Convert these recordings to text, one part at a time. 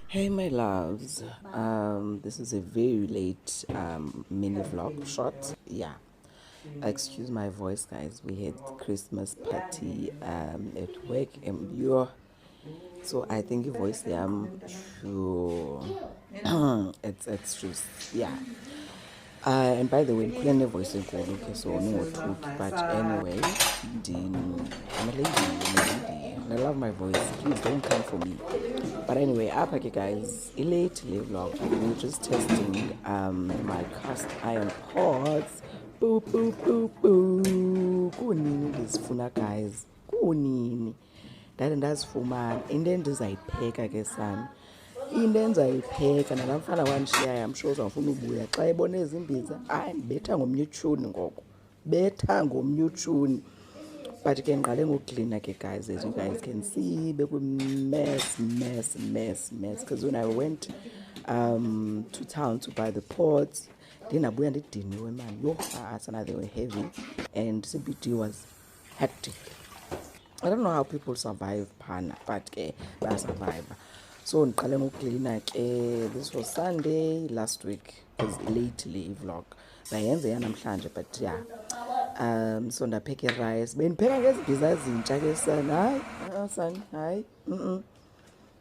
Hey my loves, this is a very late mini vlog shot. Yeah, excuse my voice, guys. We had Christmas party at work, and so I think your voice sure. It's just yeah. And by the way, kulene voice enkulu, okay, so ningothuki, but anyway, I'm a lady, and I love my voice. Please don't come for me. But anyway, up okay guys, late vlog. We're just testing my cast iron pots. Boo boo boo boo. Kunini ndizifuna guys. Kunini. Ndade ndazifumana. Into endizayipheka ke sana. Into endizayipheka nalamfana wandishiyayo amsho uzawufuna ubuya. Xa ebona ezimbiza, hayi ndibetha ngomnye utshuni ngoko. Betha ngomnye utshuni. But ke ngiqale ngokuklina ke guys, as you guys can see, mess. Because when I went to town to buy the pots, ndinabuya ndidiniwe man. Yo, asana they were heavy and CBD was hectic. I don't know how people survive phana, but ke survive. So ndiqale ngokuklina ke. This was Sunday last week. It was lately vlog. Ndayenze yanamhlanje, but yeah. So ndapheka irice. Bendipheka ngezimbiza ezintsha ke sana. Hayi, son, hayi.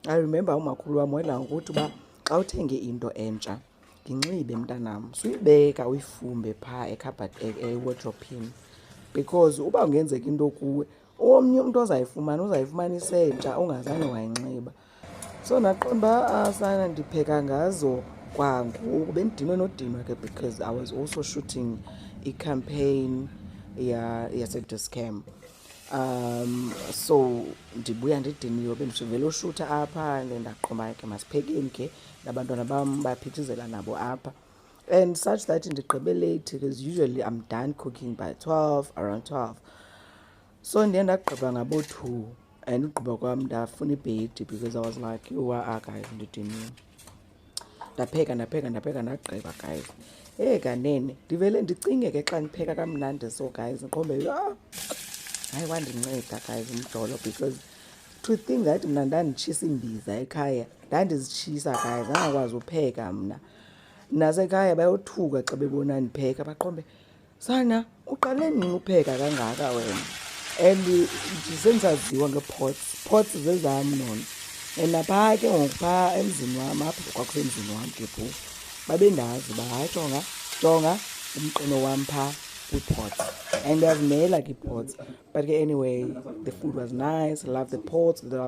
I remember umakhulu wami wayedla ngokuthi uba xa uthenge into entsha, nginxibe mntanam, suyibeka uyifumbe phaa ewardrobe-ini, because uba ungenzeka into kuwe, omnye umntu uzayifumana isentsha ungazange wayinxiba. So ndaqonda uba sana ndipheka ngazo kwangoku. Bendidinwe nodinwa ke because I was also shooting i-campaign yase-Dis-Chem. So ndibuya ndidiniwe, bendivele ushutha apha and ndaqomba ke masiphekeni ke nabantwana bam baphithizela nabo apha, and such that ndigqibe late because usually I'm done cooking by 12, around 12. So ndiye ndagqiba ngabo-2, and ugqiba kwam ndafuna ibhedi because I was like, you guys, ndidiniwe. Ndapheka ndagqiba guys. Kanene ndivele ndicinge ke xa ndipheka kamnandi, so guys ndiqombe hayi wandinceda guys umdolo, because to think that mna ndanditshisa imbiza ekhaya, ndandizitshisa guys, ndangakwazi upheka mna. Nasekhaya bayothuka xa bebona ndipheka, baqombe, sana uqale nini upheka kangaka wena? And ndisendisaziwa ngepots zezam nona. And naphaa ke ngoku phaa emzini wam, apha kwakusemzini wam ke phofu, babendazi uba hayi jonga umqino wam phaa kwi-pots, and ndiyazimela ke ii-pots. But ke anyway, the food was nice. I love the pots.